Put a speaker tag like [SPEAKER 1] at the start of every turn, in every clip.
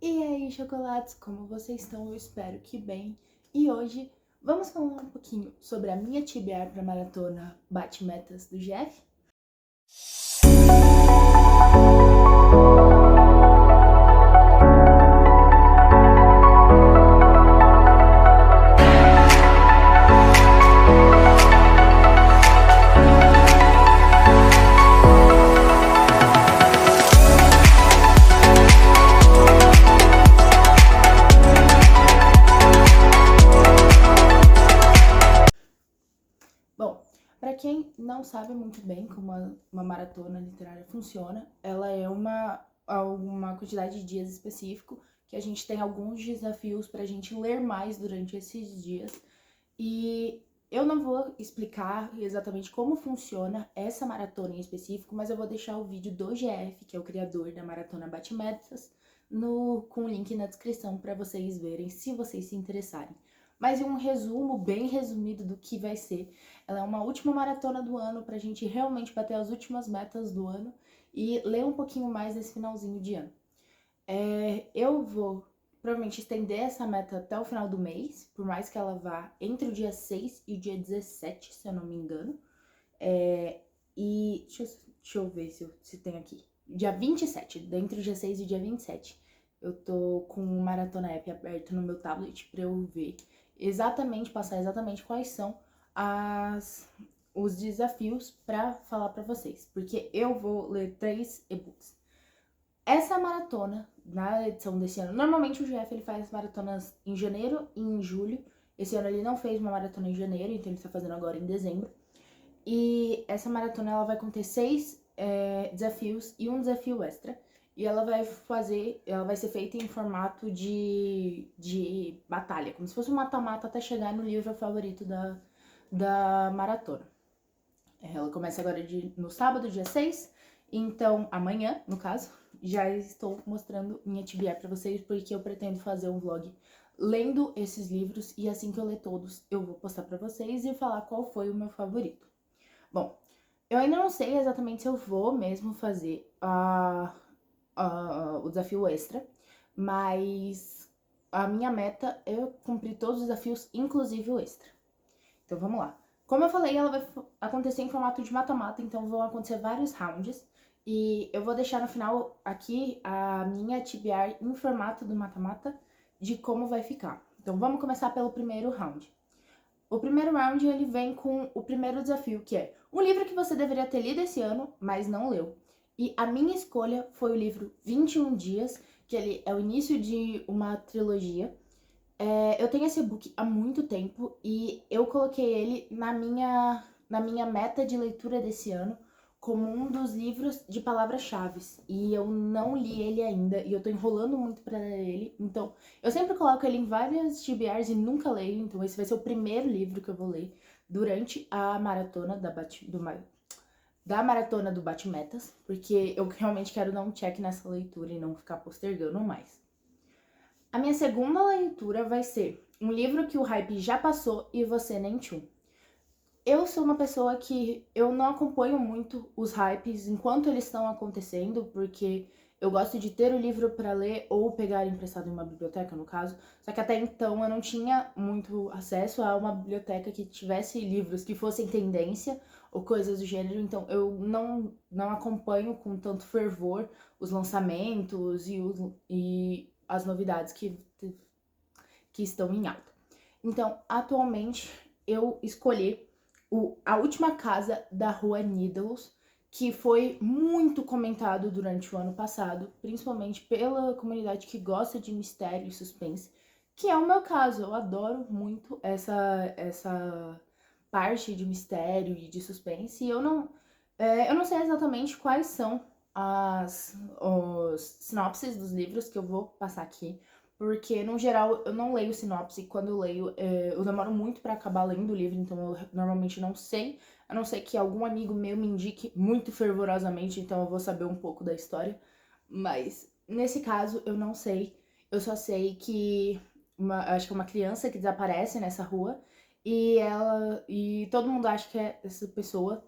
[SPEAKER 1] E aí, chocolates, como vocês estão? Eu espero que bem. E hoje vamos falar um pouquinho sobre a minha TBR para maratona Bate-Metas do Jeff. Bom, para quem não sabe muito bem como uma maratona literária funciona, ela é uma quantidade de dias específico que a gente tem alguns desafios para a gente ler mais durante esses dias. E eu não vou explicar exatamente como funciona essa maratona em específico, mas eu vou deixar o vídeo do GF, que é o criador da maratona Bate-Metas, com o link na descrição para vocês verem, se vocês se interessarem. Mas um resumo bem resumido do que vai ser. Ela é uma última maratona do ano para a gente realmente bater as últimas metas do ano e ler um pouquinho mais nesse finalzinho de ano. Eu vou provavelmente estender essa meta até o final do mês, por mais que ela vá entre o dia 6 e o dia 17, se eu não me engano. E deixa eu ver se tem aqui. Dia 27, entre o dia 6 e o dia 27. Eu tô com o Maratona App aberto no meu tablet pra eu ver passar exatamente quais são os desafios pra falar pra vocês. Porque eu vou ler 3 e-books. Essa maratona, na edição desse ano, normalmente o GF ele faz maratonas em janeiro e em julho. Esse ano ele não fez uma maratona em janeiro, então ele está fazendo agora em dezembro. E essa maratona ela vai conter 6 desafios e um desafio extra. E ela vai ser feita em formato de batalha, como se fosse um mata-mata até chegar no livro favorito da maratona. Ela começa agora no sábado, dia 6, então amanhã, no caso, já estou mostrando minha TBR pra vocês, porque eu pretendo fazer um vlog lendo esses livros, e assim que eu ler todos, eu vou postar pra vocês e falar qual foi o meu favorito. Bom, eu ainda não sei exatamente se eu vou mesmo fazer o desafio extra, mas a minha meta é cumprir todos os desafios, inclusive o extra. Então vamos lá. Como eu falei, ela vai acontecer em formato de mata-mata, então vão acontecer vários rounds. E eu vou deixar no final aqui a minha TBR em formato do mata-mata de como vai ficar. Então vamos começar pelo primeiro round. O primeiro round ele vem com o primeiro desafio, que é um livro que você deveria ter lido esse ano, mas não leu. E a minha escolha foi o livro 21 Dias, que ele é o início de uma trilogia. Eu tenho esse e-book há muito tempo e eu coloquei ele na minha meta de leitura desse ano como um dos livros de palavras-chave. E eu não li ele ainda e eu tô enrolando muito pra ler ele. Então, eu sempre coloco ele em várias TBRs e nunca leio. Então, esse vai ser o primeiro livro que eu vou ler durante a maratona da maratona do Bate-Metas, porque eu realmente quero dar um check nessa leitura e não ficar postergando mais. A minha segunda leitura vai ser um livro que o hype já passou e você nem tchum. Eu sou uma pessoa que eu não acompanho muito os hypes enquanto eles estão acontecendo, porque eu gosto de ter o livro para ler ou pegar emprestado em uma biblioteca, no caso. Só que até então eu não tinha muito acesso a uma biblioteca que tivesse livros que fossem tendência ou coisas do gênero, então eu não acompanho com tanto fervor os lançamentos e as novidades que estão em alta. Então, atualmente, eu escolhi A Última Casa da Rua Needles, que foi muito comentado durante o ano passado, principalmente pela comunidade que gosta de mistério e suspense, que é o meu caso. Eu adoro muito essa parte de mistério e de suspense, e eu não sei exatamente quais são os sinopses dos livros que eu vou passar aqui, porque, no geral, eu não leio sinopse. Quando eu leio, eu demoro muito pra acabar lendo o livro, então eu normalmente não sei, a não ser que algum amigo meu me indique muito fervorosamente, então eu vou saber um pouco da história. Mas, nesse caso, eu não sei. Eu só sei que acho que é uma criança que desaparece nessa rua, e todo mundo acha que é essa pessoa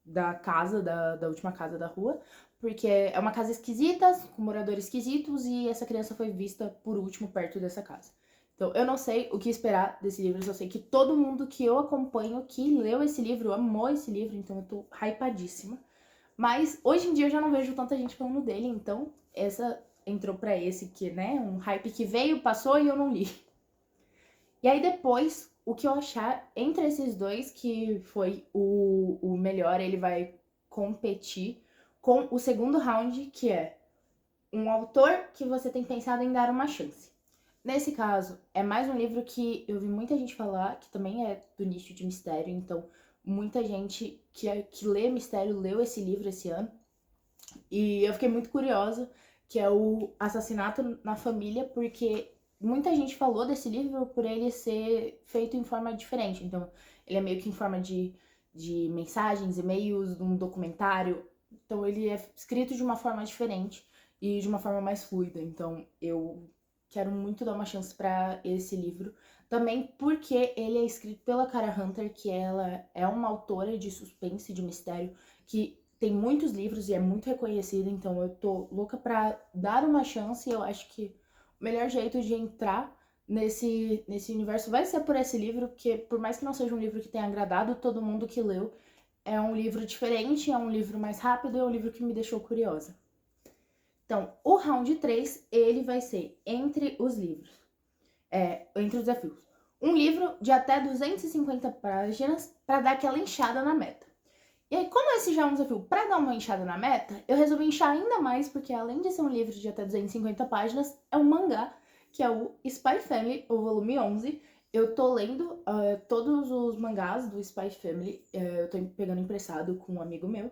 [SPEAKER 1] da última casa da rua, porque é uma casa esquisita, com moradores esquisitos, e essa criança foi vista por último perto dessa casa. Então, eu não sei o que esperar desse livro, eu só sei que todo mundo que eu acompanho, que leu esse livro, amou esse livro, então eu tô hypadíssima. Mas, hoje em dia, eu já não vejo tanta gente falando dele, então essa entrou pra esse que, né, um hype que veio, passou e eu não li. E aí depois, o que eu achar entre esses dois, que foi o melhor, ele vai competir com o segundo round, que é um autor que você tem pensado em dar uma chance. Nesse caso, é mais um livro que eu vi muita gente falar, que também é do nicho de mistério, então muita gente que lê mistério leu esse livro esse ano. E eu fiquei muito curiosa, que é o Assassinato na Família, porque muita gente falou desse livro por ele ser feito em forma diferente. Então, ele é meio que em forma de mensagens, e-mails, um documentário. Então, ele é escrito de uma forma diferente e de uma forma mais fluida. Então, eu quero muito dar uma chance para esse livro. Também porque ele é escrito pela Cara Hunter, que ela é uma autora de suspense, de mistério, que tem muitos livros e é muito reconhecida, então eu tô louca pra dar uma chance. Eu acho que o melhor jeito de entrar nesse universo vai ser por esse livro, porque por mais que não seja um livro que tenha agradado todo mundo que leu, é um livro diferente, é um livro mais rápido, é um livro que me deixou curiosa. Então, o round 3, ele vai ser entre os livros, entre os desafios. Um livro de até 250 páginas para dar aquela inchada na meta. E aí, como esse já é um desafio para dar uma inchada na meta, eu resolvi inchar ainda mais, porque além de ser um livro de até 250 páginas, é um mangá, que é o Spy Family, o volume 11. Eu tô lendo todos os mangás do Spy Family, eu tô pegando emprestado com um amigo meu,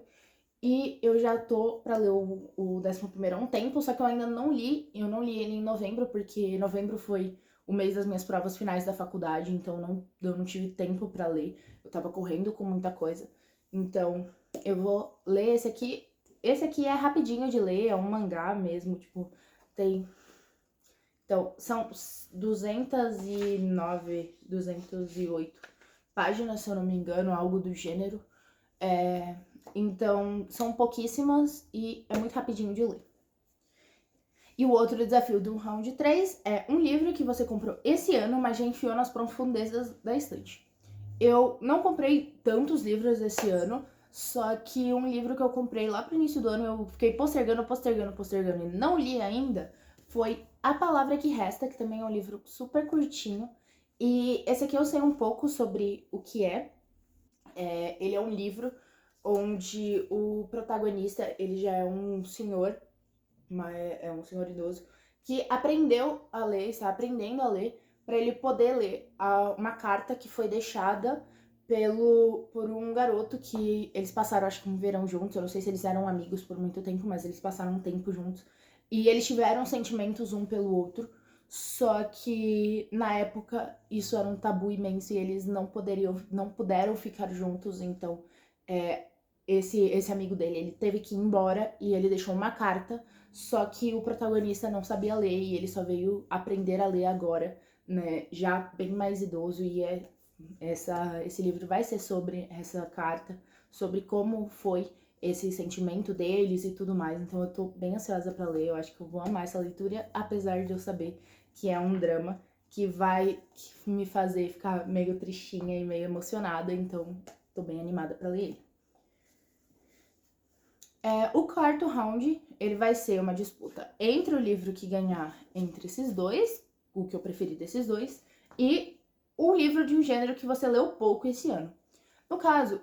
[SPEAKER 1] e eu já tô pra ler o 11º há um tempo, só que eu ainda não li, eu não li ele em novembro, porque novembro foi o mês das minhas provas finais da faculdade, então eu não tive tempo pra ler, eu tava correndo com muita coisa. Então, eu vou ler esse aqui. Esse aqui é rapidinho de ler, é um mangá mesmo, tipo, tem... Então, são 209, 208 páginas, se eu não me engano, algo do gênero. Então, são pouquíssimas e é muito rapidinho de ler. E o outro desafio do round 3 é um livro que você comprou esse ano, mas já enfiou nas profundezas da estante. Eu não comprei tantos livros esse ano, só que um livro que eu comprei lá pro início do ano, eu fiquei postergando e não li ainda, foi A Palavra que Resta, que também é um livro super curtinho. E esse aqui eu sei um pouco sobre o que é. Ele é um livro onde o protagonista, ele já é um senhor, é um senhor idoso, que aprendeu a ler, está aprendendo a ler, para ele poder ler uma carta que foi deixada por um garoto que eles passaram, acho que um verão juntos. Eu não sei se eles eram amigos por muito tempo, mas eles passaram um tempo juntos. E eles tiveram sentimentos um pelo outro, só que na época isso era um tabu imenso e eles não puderam ficar juntos. Então esse amigo dele, ele teve que ir embora e ele deixou uma carta, só que o protagonista não sabia ler e ele só veio aprender a ler agora, né, já bem mais idoso. E esse livro vai ser sobre essa carta, sobre como foi esse sentimento deles e tudo mais. Então eu tô bem ansiosa pra ler, eu acho que eu vou amar essa leitura, apesar de eu saber que é um drama que vai me fazer ficar meio tristinha e meio emocionada, então tô bem animada pra ler ele. O quarto round, ele vai ser uma disputa entre o livro que ganhar entre esses dois, o que eu preferi desses dois, e o livro de um gênero que você leu pouco esse ano. No caso,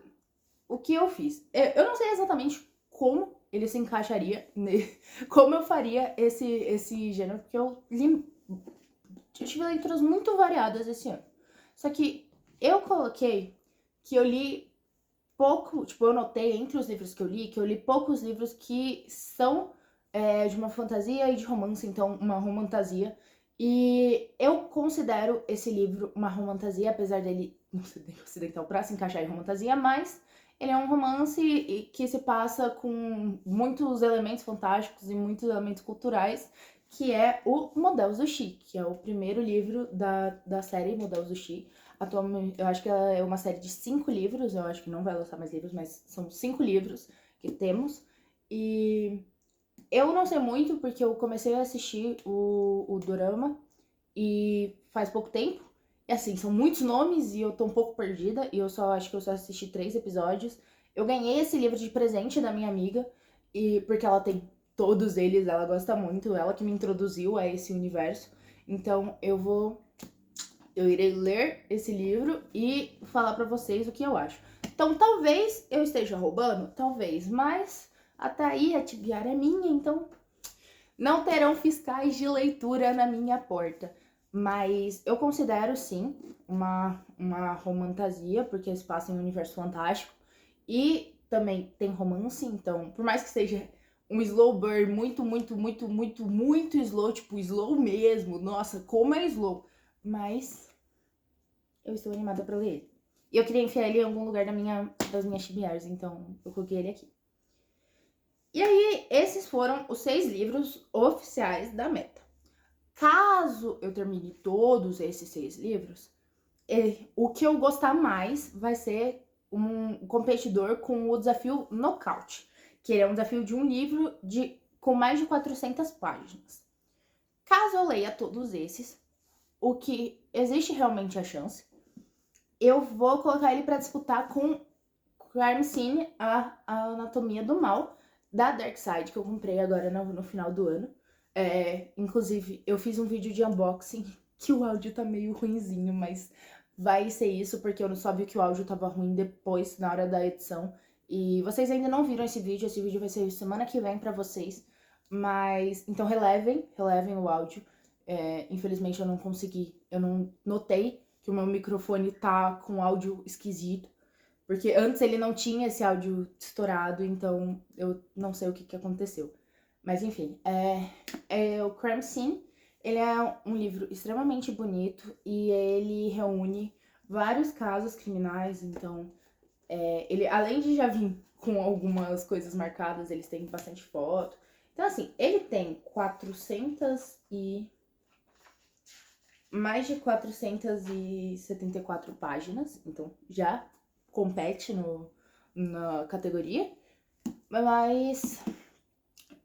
[SPEAKER 1] o que eu fiz? Eu não sei exatamente como ele se encaixaria, como eu faria esse gênero, porque eu tive leituras muito variadas esse ano. Só que eu coloquei que eu li pouco, tipo, eu notei entre os livros que eu li poucos livros que são de uma fantasia e de romance, então uma romantasia. E eu considero esse livro uma romantasia, apesar dele não ser bem ocidental pra se encaixar em romantasia, mas ele é um romance que se passa com muitos elementos fantásticos e muitos elementos culturais, que é o Models do Shi, que é o primeiro livro da série Models do Shi. Atualmente, eu acho que ela é uma série de 5 livros, eu acho que não vai lançar mais livros, mas são 5 livros que temos. E eu não sei muito, porque eu comecei a assistir o dorama e faz pouco tempo. E assim, são muitos nomes e eu tô um pouco perdida. E eu só acho que eu só assisti 3 episódios. Eu ganhei esse livro de presente da minha amiga, e porque ela tem todos eles, ela gosta muito, ela que me introduziu a esse universo. Então eu irei ler esse livro e falar pra vocês o que eu acho. Então talvez eu esteja roubando, talvez, mas até aí a tibiara é minha, então não terão fiscais de leitura na minha porta. Mas eu considero, sim, uma romantasia, porque se passa em um universo fantástico. E também tem romance, então, por mais que seja um slow burn muito, muito, muito, muito, muito slow, tipo, slow mesmo. Nossa, como é slow. Mas eu estou animada pra ler ele. E eu queria enfiar ele em algum lugar das minhas chibiaras, então eu coloquei ele aqui. E aí, esses foram os 6 livros oficiais da Meta. Caso eu termine todos esses 6 livros, o que eu gostar mais vai ser um competidor com o desafio Knockout, que é um desafio de um livro com mais de 400 páginas. Caso eu leia todos esses, o que existe realmente a chance, eu vou colocar ele para disputar com Crime Scene, a Anatomia do Mal, da Dark Side, que eu comprei agora no final do ano. Inclusive, eu fiz um vídeo de unboxing que o áudio tá meio ruinzinho, mas vai ser isso porque eu só vi que o áudio tava ruim depois, na hora da edição. E vocês ainda não viram esse vídeo vai ser semana que vem pra vocês. Mas, então relevem o áudio. Infelizmente eu não notei que o meu microfone tá com áudio esquisito. Porque antes ele não tinha esse áudio estourado, então eu não sei o que aconteceu. Mas enfim, o Crime Scene, ele é um livro extremamente bonito e ele reúne vários casos criminais, então ele, além de já vir com algumas coisas marcadas, eles têm bastante foto. Então assim, ele tem mais de 474 páginas, então já compete na categoria, mas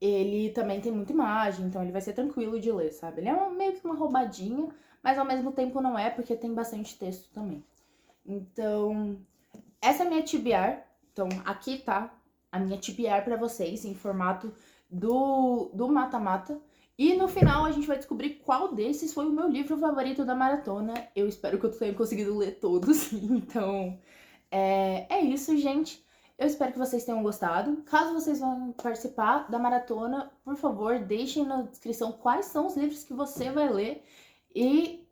[SPEAKER 1] ele também tem muita imagem, então ele vai ser tranquilo de ler, sabe? Ele é meio que uma roubadinha, mas ao mesmo tempo não é, porque tem bastante texto também. Então, essa é a minha TBR. Então, aqui tá a minha TBR pra vocês, em formato do mata-mata. E no final a gente vai descobrir qual desses foi o meu livro favorito da maratona. Eu espero que eu tenha conseguido ler todos. Então, é isso, gente. Eu espero que vocês tenham gostado. Caso vocês vão participar da maratona, por favor, deixem na descrição quais são os livros que você vai ler. E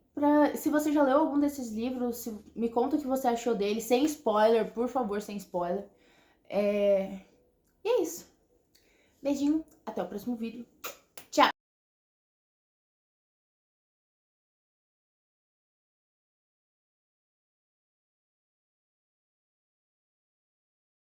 [SPEAKER 1] se você já leu algum desses livros, me conta o que você achou dele, sem spoiler, por favor, sem spoiler. E é isso. Beijinho, até o próximo vídeo.